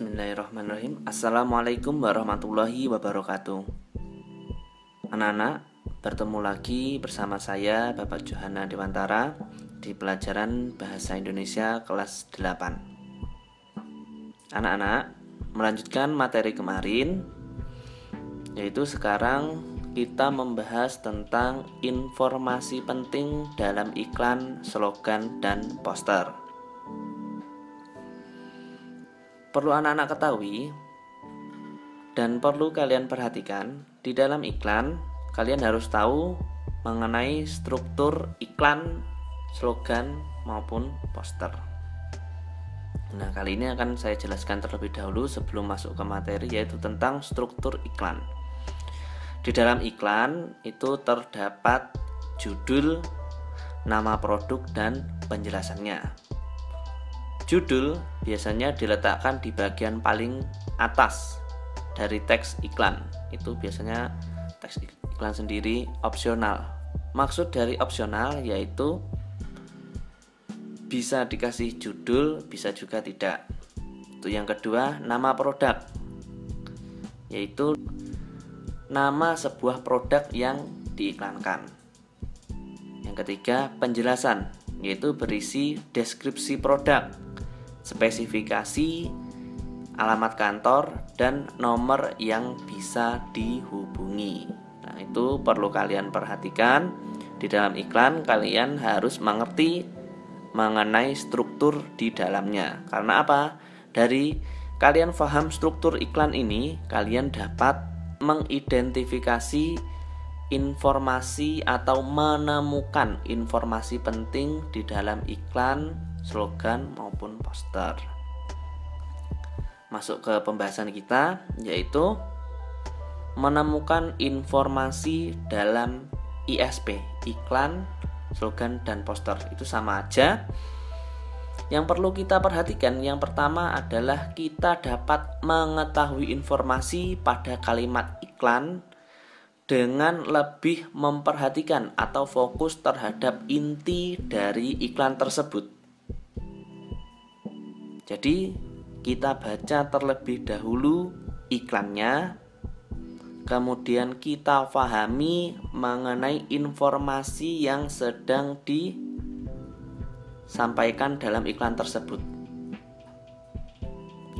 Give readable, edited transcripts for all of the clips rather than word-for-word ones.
Bismillahirrahmanirrahim. Assalamualaikum warahmatullahi wabarakatuh. Anak-anak, bertemu lagi bersama saya Bapak Johana Dewantara di pelajaran Bahasa Indonesia kelas 8. Anak-anak, melanjutkan materi kemarin, yaitu sekarang kita membahas tentang informasi penting dalam iklan, slogan, dan poster. Perlu anak-anak ketahui dan perlu kalian perhatikan, di dalam iklan kalian harus tahu mengenai struktur iklan, slogan maupun poster. Nah, kali ini akan saya jelaskan terlebih dahulu sebelum masuk ke materi, yaitu tentang struktur iklan. Di dalam iklan itu terdapat judul, nama produk, dan penjelasannya. Judul biasanya diletakkan di bagian paling atas dari teks iklan. Itu biasanya teks iklan sendiri opsional. Maksud dari opsional yaitu bisa dikasih judul, bisa juga tidak. Itu yang kedua, nama produk, yaitu nama sebuah produk yang diiklankan. Yang ketiga, penjelasan, yaitu berisi deskripsi produk, spesifikasi, alamat kantor, dan nomor yang bisa dihubungi. Nah, itu perlu kalian perhatikan. Di dalam iklan kalian harus mengerti mengenai struktur di dalamnya. Karena apa? Dari kalian paham struktur iklan ini, kalian dapat mengidentifikasi informasi atau menemukan informasi penting di dalam iklan, slogan maupun poster. Masuk ke pembahasan kita, yaitu menemukan informasi dalam ISP, iklan, slogan, dan poster. Itu sama aja. Yang perlu kita perhatikan, yang pertama adalah kita dapat mengetahui informasi pada kalimat iklan dengan lebih memperhatikan atau fokus terhadap inti dari iklan tersebut. Jadi kita baca terlebih dahulu iklannya, kemudian kita pahami mengenai informasi yang sedang disampaikan dalam iklan tersebut.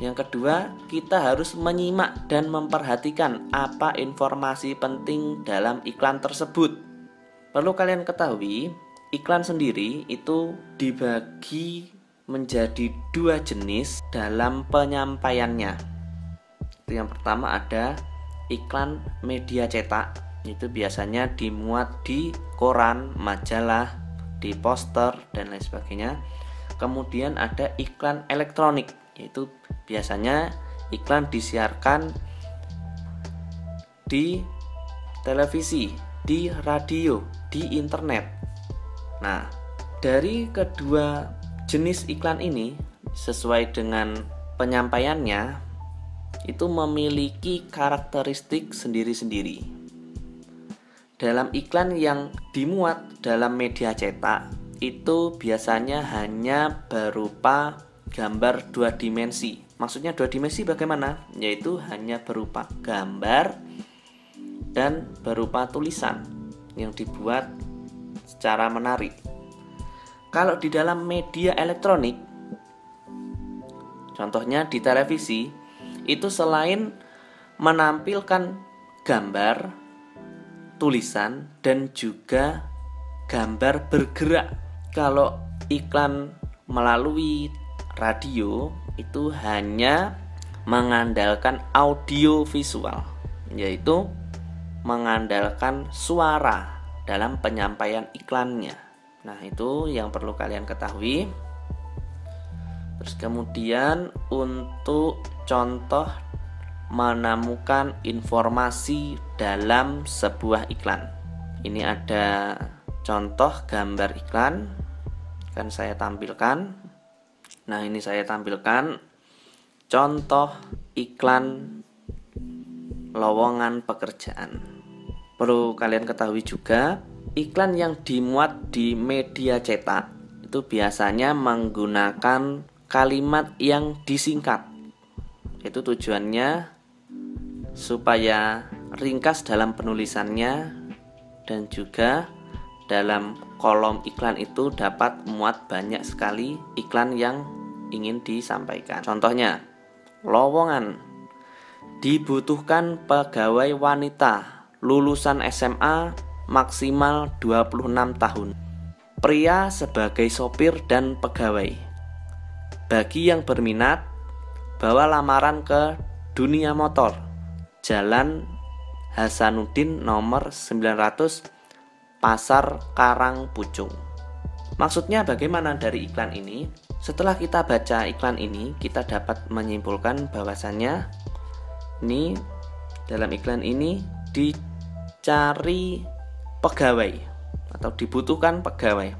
Yang kedua, kita harus menyimak dan memperhatikan apa informasi penting dalam iklan tersebut. Perlu kalian ketahui, iklan sendiri itu dibagi menjadi dua jenis dalam penyampaiannya. Itu yang pertama ada iklan media cetak, itu biasanya dimuat di koran, majalah, di poster, dan lain sebagainya. Kemudian ada iklan elektronik, yaitu biasanya iklan disiarkan di televisi, di radio, di internet. Nah, dari kedua jenis iklan ini sesuai dengan penyampaiannya itu memiliki karakteristik sendiri-sendiri. Dalam iklan yang dimuat dalam media cetak itu biasanya hanya berupa gambar dua dimensi. Maksudnya dua dimensi bagaimana? Yaitu hanya berupa gambar dan berupa tulisan yang dibuat secara menarik. Kalau di dalam media elektronik, contohnya di televisi, itu selain menampilkan gambar, tulisan, dan juga gambar bergerak. Kalau iklan melalui radio, itu hanya mengandalkan audio visual, yaitu mengandalkan suara dalam penyampaian iklannya. Nah, itu yang perlu kalian ketahui. Terus kemudian untuk contoh menemukan informasi dalam sebuah iklan. Ini ada contoh gambar iklan, kan saya tampilkan. Nah, ini saya tampilkan contoh iklan lowongan pekerjaan. Perlu kalian ketahui juga, iklan yang dimuat di media cetak itu biasanya menggunakan kalimat yang disingkat. Itu tujuannya supaya ringkas dalam penulisannya dan juga dalam kolom iklan itu dapat muat banyak sekali iklan yang ingin disampaikan. Contohnya, lowongan dibutuhkan pegawai wanita lulusan SMA maksimal 26 tahun. Pria sebagai sopir dan pegawai. Bagi yang berminat, bawa lamaran ke Dunia Motor, Jalan Hasanuddin nomor 900, Pasar Karangpucung. Maksudnya bagaimana dari iklan ini? Setelah kita baca iklan ini, kita dapat menyimpulkan bahwasannya ini dalam iklan ini dicari pegawai atau dibutuhkan pegawai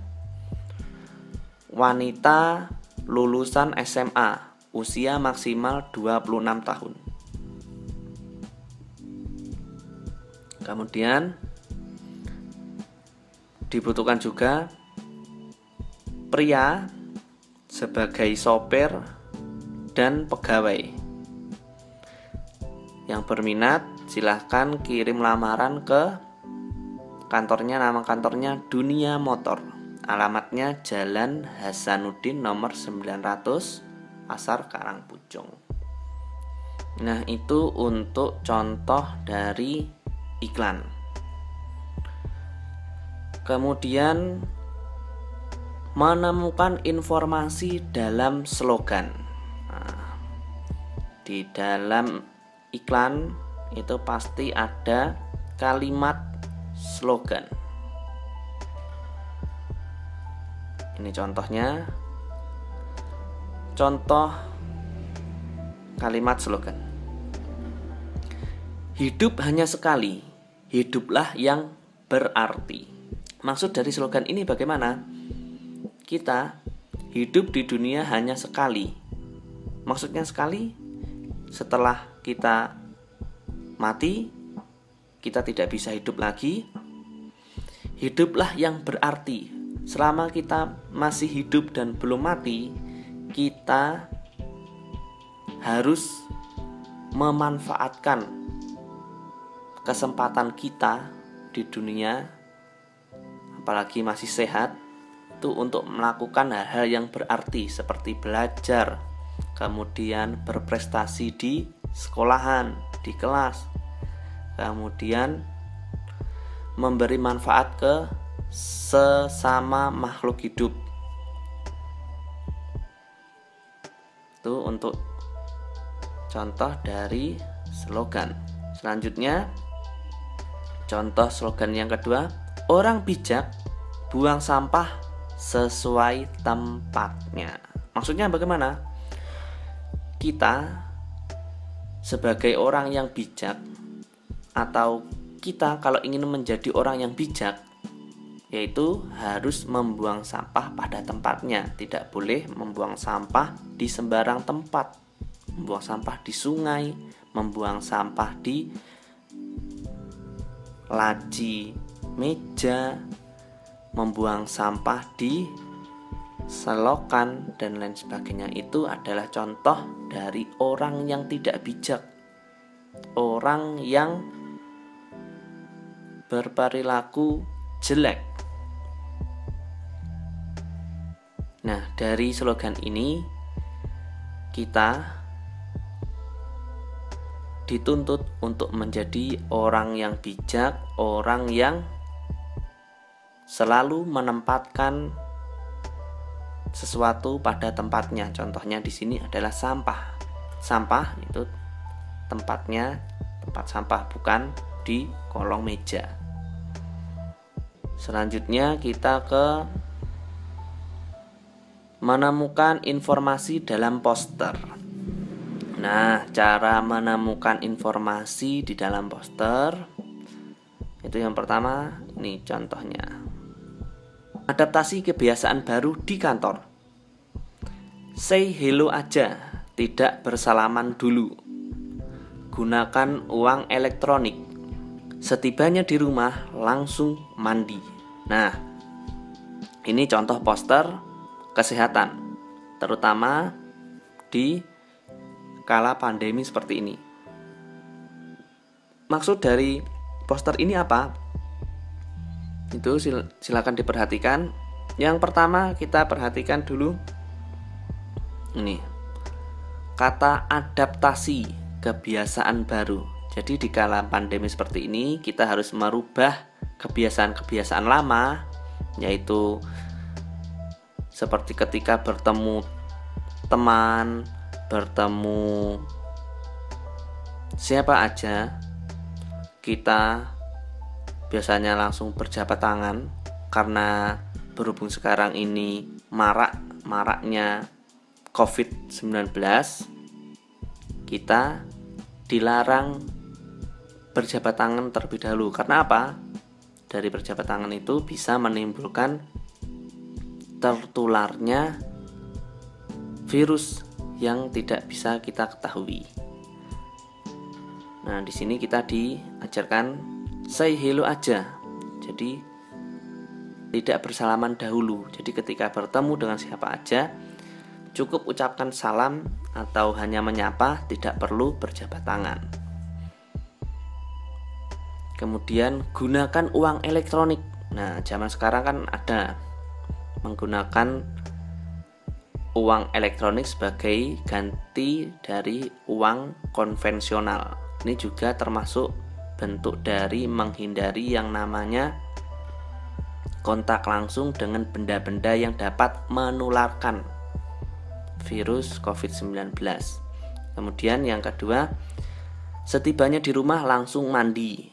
wanita lulusan SMA, usia maksimal 26 tahun. Kemudian dibutuhkan juga pria sebagai sopir dan pegawai. Yang berminat silahkan kirim lamaran ke kantornya, nama kantornya Dunia Motor. Alamatnya Jalan Hasanuddin nomor 900, Pasar Karangpucung. Nah, itu untuk contoh dari iklan. Kemudian menemukan informasi dalam slogan. Nah, di dalam iklan itu pasti ada kalimat slogan. Ini contohnya. Contoh kalimat slogan. Hidup hanya sekali, hiduplah yang berarti. Maksud dari slogan ini bagaimana? Kita hidup di dunia hanya sekali. Maksudnya sekali, setelah kita mati, kita tidak bisa hidup lagi. Hiduplah yang berarti. Selama kita masih hidup dan belum mati, kita harus memanfaatkan kesempatan kita di dunia, apalagi masih sehat, itu untuk melakukan hal-hal yang berarti seperti belajar, kemudian berprestasi di sekolahan, di kelas, kemudian memberi manfaat ke sesama makhluk hidup. Itu untuk contoh dari slogan. Selanjutnya, contoh slogan yang kedua, orang bijak buang sampah sesuai tempatnya. Maksudnya bagaimana? Kita sebagai orang yang bijak, atau kita kalau ingin menjadi orang yang bijak, yaitu harus membuang sampah pada tempatnya. Tidak boleh membuang sampah di sembarang tempat. Membuang sampah di sungai, membuang sampah di laci meja, membuang sampah di selokan, dan lain sebagainya. Itu adalah contoh dari orang yang tidak bijak, orang yang berperilaku jelek. Nah, dari slogan ini kita dituntut untuk menjadi orang yang bijak, orang yang selalu menempatkan sesuatu pada tempatnya. Contohnya di sini adalah sampah. Sampah itu tempatnya tempat sampah, bukan di kolong meja. Selanjutnya kita ke menemukan informasi dalam poster. Nah, cara menemukan informasi di dalam poster itu yang pertama, ini contohnya. Adaptasi kebiasaan baru di kantor. Say hello aja, tidak bersalaman dulu. Gunakan uang elektronik. Setibanya di rumah langsung mandi. Nah, ini contoh poster kesehatan, terutama di kala pandemi seperti ini. Maksud dari poster ini apa? Itu silakan diperhatikan. Yang pertama kita perhatikan dulu ini, kata adaptasi kebiasaan baru. Jadi di kala pandemi seperti ini kita harus merubah kebiasaan-kebiasaan lama, yaitu seperti ketika bertemu teman, bertemu siapa aja, kita biasanya langsung berjabat tangan. Karena berhubung sekarang ini maraknya COVID-19, kita dilarang berjabat tangan terlebih dahulu. Karena apa? Dari berjabat tangan itu bisa menimbulkan tertularnya virus yang tidak bisa kita ketahui. Nah, di sini kita diajarkan say hello aja. Jadi tidak bersalaman dahulu. Jadi ketika bertemu dengan siapa aja, cukup ucapkan salam atau hanya menyapa, tidak perlu berjabat tangan. Kemudian gunakan uang elektronik. Nah, zaman sekarang kan ada menggunakan uang elektronik sebagai ganti dari uang konvensional. Ini juga termasuk bentuk dari menghindari yang namanya kontak langsung dengan benda-benda yang dapat menularkan virus COVID-19. Kemudian yang kedua, setibanya di rumah langsung mandi.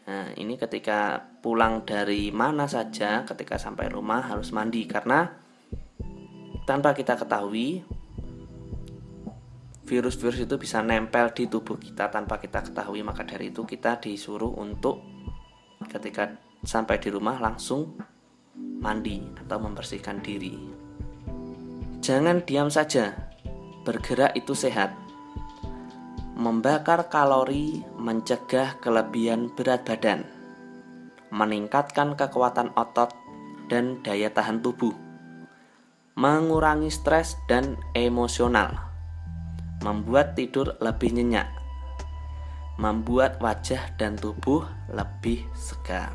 Nah, ini ketika pulang dari mana saja, ketika sampai rumah harus mandi. Karena tanpa kita ketahui, virus-virus itu bisa nempel di tubuh kita tanpa kita ketahui. Maka dari itu kita disuruh untuk ketika sampai di rumah langsung mandi atau membersihkan diri. Jangan diam saja, bergerak itu sehat. Membakar kalori, mencegah kelebihan berat badan, meningkatkan kekuatan otot dan daya tahan tubuh, mengurangi stres dan emosional, membuat tidur lebih nyenyak, membuat wajah dan tubuh lebih segar.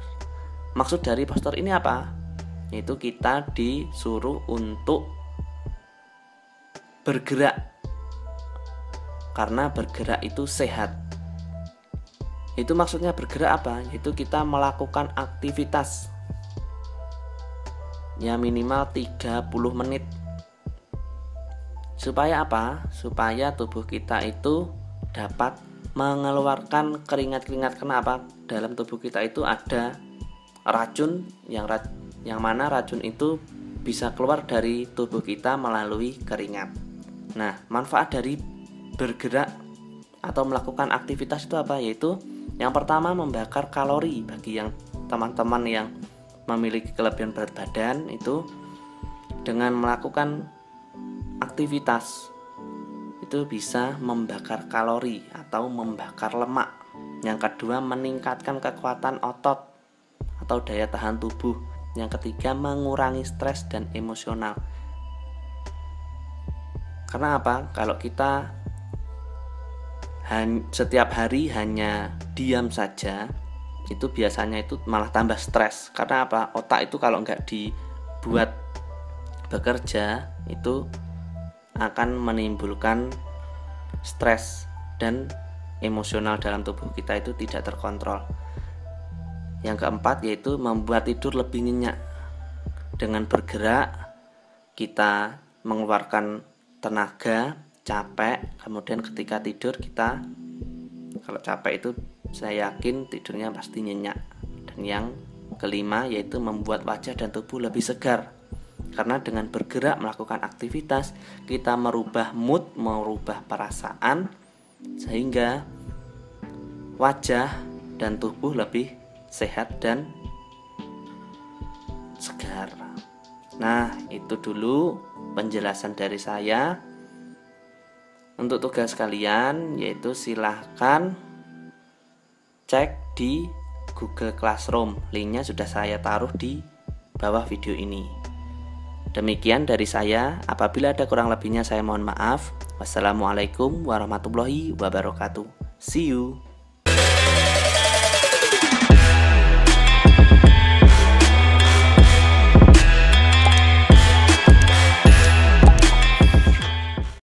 Maksud dari poster ini apa? Yaitu kita disuruh untuk bergerak. Karena bergerak itu sehat. Itu maksudnya bergerak apa? Yaitu kita melakukan aktivitas ya minimal 30 menit. Supaya apa? Supaya tubuh kita itu dapat mengeluarkan keringat-keringat. Kenapa? Dalam tubuh kita itu ada racun yang mana racun itu bisa keluar dari tubuh kita melalui keringat. Nah, manfaat dari bergerak atau melakukan aktivitas itu apa? Yaitu yang pertama membakar kalori. Bagi yang teman-teman yang memiliki kelebihan berat badan, itu dengan melakukan aktivitas itu bisa membakar kalori atau membakar lemak. Yang kedua, meningkatkan kekuatan otot atau daya tahan tubuh. Yang ketiga, mengurangi stres dan emosional. Karena apa? Kalau kita setiap hari hanya diam saja, itu biasanya itu malah tambah stres. Karena apa? Otak itu kalau nggak dibuat bekerja, itu akan menimbulkan stres dan emosional dalam tubuh kita itu tidak terkontrol. Yang keempat yaitu membuat tidur lebih nyenyak. Dengan bergerak kita mengeluarkan tenaga, capek, kemudian ketika tidur kita, kalau capek itu saya yakin tidurnya pasti nyenyak. Dan yang kelima yaitu membuat wajah dan tubuh lebih segar. Karena dengan bergerak melakukan aktivitas, kita merubah mood, merubah perasaan, sehingga wajah dan tubuh lebih sehat dan segar. Nah, itu dulu penjelasan dari saya. Untuk tugas kalian yaitu silahkan cek di Google Classroom. Linknya sudah saya taruh di bawah video ini. Demikian dari saya, apabila ada kurang lebihnya saya mohon maaf. Wassalamualaikum warahmatullahi wabarakatuh. See you.